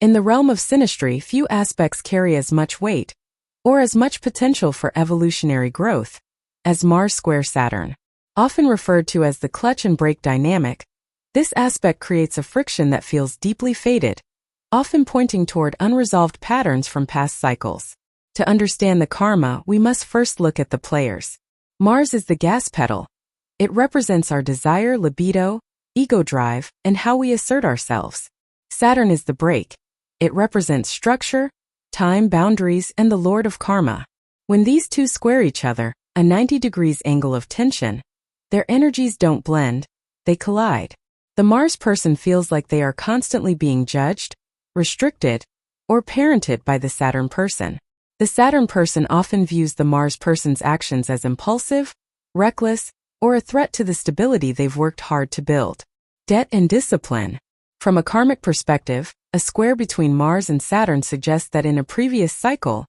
In the realm of synastry, few aspects carry as much weight, or as much potential for evolutionary growth, as Mars square Saturn. Often referred to as the clutch and brake dynamic, this aspect creates a friction that feels deeply fated, often pointing toward unresolved patterns from past cycles. To understand the karma, we must first look at the players. Mars is the gas pedal. It represents our desire, libido, ego drive, and how we assert ourselves. Saturn is the brake. It represents structure, time, boundaries, and the lord of karma. When these two square each other, a 90 degrees angle of tension, their energies don't blend, they collide. The Mars person feels like they are constantly being judged, restricted, or parented by the Saturn person. The Saturn person often views the Mars person's actions as impulsive, reckless, or a threat to the stability they've worked hard to build. Debt and discipline. From a karmic perspective, a square between Mars and Saturn suggests that in a previous cycle,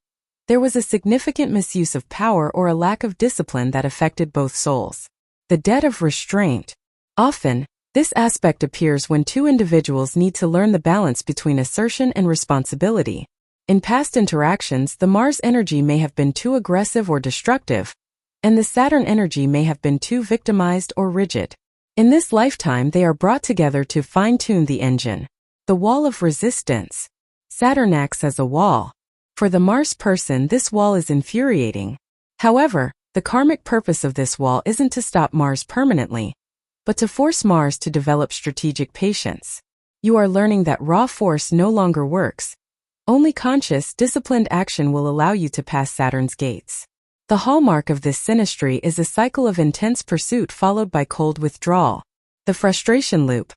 there was a significant misuse of power or a lack of discipline that affected both souls. The debt of restraint. Often, this aspect appears when two individuals need to learn the balance between assertion and responsibility. In past interactions, the Mars energy may have been too aggressive or destructive, and the Saturn energy may have been too victimized or rigid. In this lifetime, they are brought together to fine-tune the engine. The wall of resistance. Saturn acts as a wall. For the Mars person, this wall is infuriating. However, the karmic purpose of this wall isn't to stop Mars permanently, but to force Mars to develop strategic patience. You are learning that raw force no longer works. Only conscious, disciplined action will allow you to pass Saturn's gates. The hallmark of this synastry is a cycle of intense pursuit followed by cold withdrawal. The frustration loop.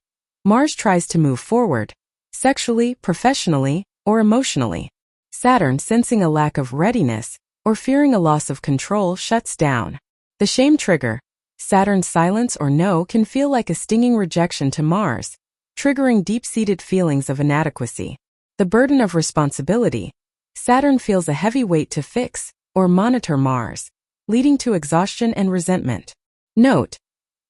Mars tries to move forward, sexually, professionally, or emotionally. Saturn, sensing a lack of readiness, or fearing a loss of control, shuts down. The shame trigger. Saturn's silence or no can feel like a stinging rejection to Mars, triggering deep-seated feelings of inadequacy. The burden of responsibility. Saturn feels a heavy weight to fix or monitor Mars, leading to exhaustion and resentment. Note: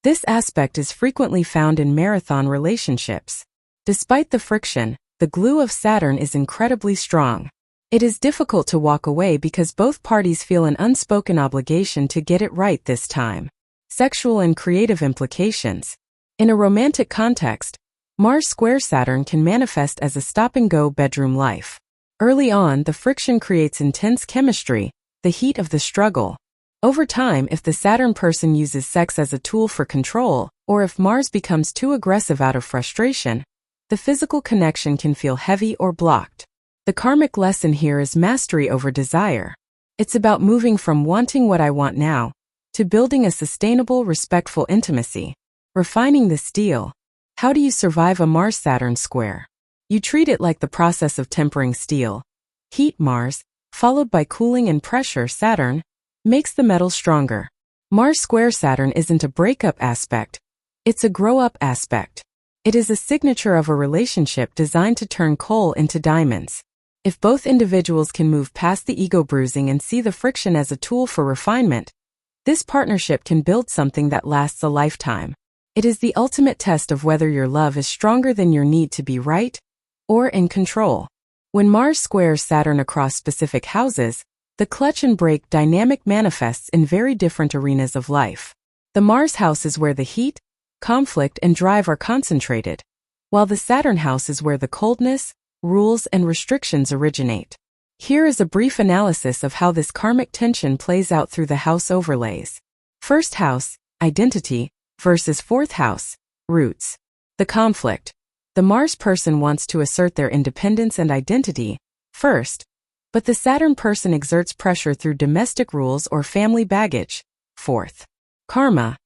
this aspect is frequently found in marathon relationships. Despite the friction, the glue of Saturn is incredibly strong. It is difficult to walk away because both parties feel an unspoken obligation to get it right this time. Sexual and creative implications. In a romantic context, Mars square Saturn can manifest as a stop-and-go bedroom life. Early on, the friction creates intense chemistry, the heat of the struggle. Over time, if the Saturn person uses sex as a tool for control, or if Mars becomes too aggressive out of frustration, the physical connection can feel heavy or blocked. The karmic lesson here is mastery over desire. It's about moving from wanting what I want now, to building a sustainable, respectful intimacy. Refining the steel. How do you survive a Mars-Saturn square? You treat it like the process of tempering steel. Heat Mars, followed by cooling and pressure Saturn, makes the metal stronger. Mars square Saturn isn't a breakup aspect. It's a grow-up aspect. It is a signature of a relationship designed to turn coal into diamonds. If both individuals can move past the ego bruising and see the friction as a tool for refinement, this partnership can build something that lasts a lifetime. It is the ultimate test of whether your love is stronger than your need to be right or in control. When Mars squares Saturn across specific houses, the clutch and brake dynamic manifests in very different arenas of life. The Mars house is where the heat, conflict, and drive are concentrated, while the Saturn house is where the coldness, rules, and restrictions originate. Here is a brief analysis of how this karmic tension plays out through the house overlays. First house, identity, versus fourth house, roots. The conflict. The Mars person wants to assert their independence and identity first, but the Saturn person exerts pressure through domestic rules or family baggage. Fourth. Karma.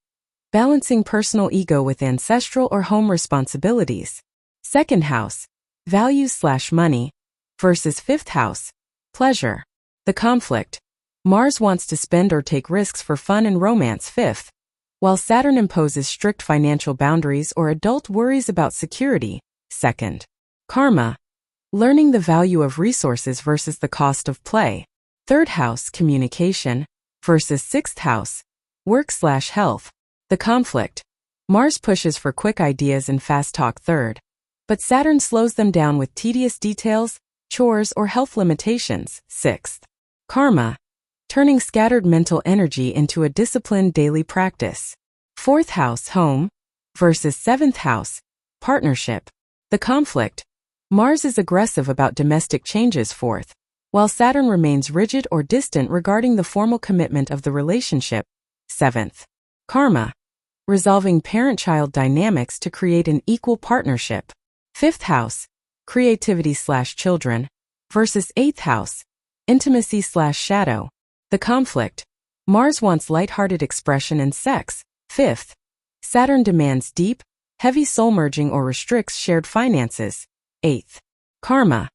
Balancing personal ego with ancestral or home responsibilities. Second house. Values/money versus fifth house. Pleasure. The conflict. Mars wants to spend or take risks for fun and romance. Fifth. While Saturn imposes strict financial boundaries or adult worries about security. Second. Karma. Learning the value of resources versus the cost of play. Third house, communication, versus sixth house, work/health. The conflict. Mars pushes for quick ideas and fast talk. Third. but Saturn slows them down with tedious details, chores, or health limitations. 6th. Karma, turning scattered mental energy into a disciplined daily practice. 4th house, home, versus 7th house, partnership. The conflict. Mars is aggressive about domestic changes. 4th, while Saturn remains rigid or distant regarding the formal commitment of the relationship. 7th. Karma, resolving parent-child dynamics to create an equal partnership. 5th house, creativity/children, versus 8th house, intimacy/shadow. The conflict. Mars wants lighthearted expression and sex. 5th. Saturn demands deep, heavy soul-merging or restricts shared finances. 8th. Karma,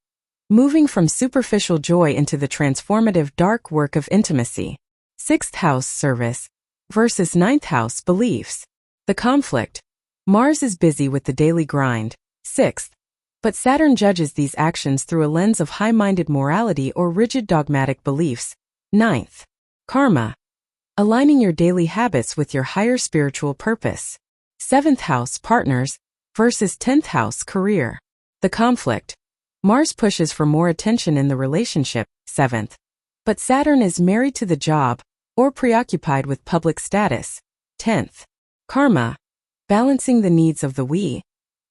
moving from superficial joy into the transformative dark work of intimacy. 6th house, service, versus 9th house, beliefs. The conflict. Mars is busy with the daily grind. 6th. But Saturn judges these actions through a lens of high-minded morality or rigid dogmatic beliefs. 9th. Karma, aligning your daily habits with your higher spiritual purpose. 7th house, partners, versus 10th house, career. The conflict. Mars pushes for more attention in the relationship. 7th. But Saturn is married to the job or preoccupied with public status. 10th. Karma, balancing the needs of the we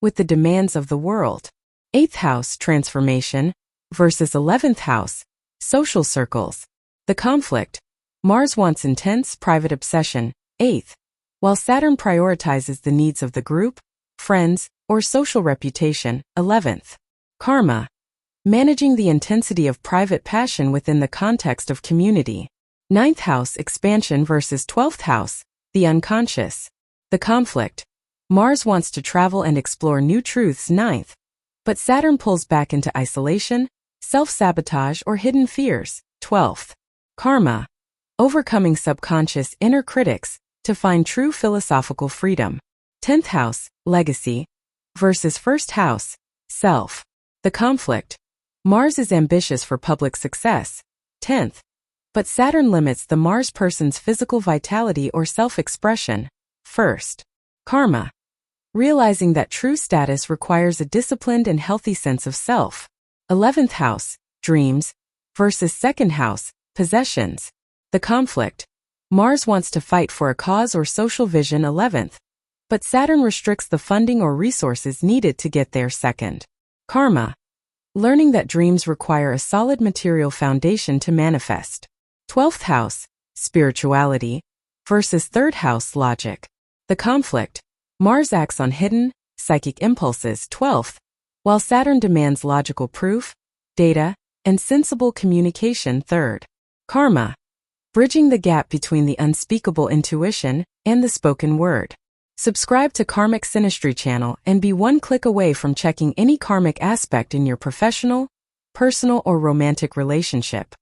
with the demands of the world. 8th house, transformation, versus 11th house, social circles. The conflict. Mars wants intense, private obsession. 8th. While Saturn prioritizes the needs of the group, friends, or social reputation. 11th. Karma, managing the intensity of private passion within the context of community. 9th house, expansion versus 12th house, the unconscious. The conflict. Mars wants to travel and explore new truths. 9th. But Saturn pulls back into isolation, self-sabotage, or hidden fears. 12th. Karma, overcoming subconscious inner critics to find true philosophical freedom. 10th house, legacy, versus 1st house, self. The conflict. Mars is ambitious for public success. 10th. But Saturn limits the Mars person's physical vitality or self-expression. 1st. Karma, realizing that true status requires a disciplined and healthy sense of self. 11th house, dreams, versus 2nd house, possessions. The conflict. Mars wants to fight for a cause or social vision. 11th. But Saturn restricts the funding or resources needed to get there. 2nd. Karma, learning that dreams require a solid material foundation to manifest. 12th house, spirituality, versus 3rd house, logic. The conflict. Mars acts on hidden, psychic impulses. 12th. While Saturn demands logical proof, data, and sensible communication. 3rd. Karma, bridging the gap between the unspeakable intuition and the spoken word. Subscribe to Karmic Synastry channel and be one click away from checking any karmic aspect in your professional, personal, or romantic relationship.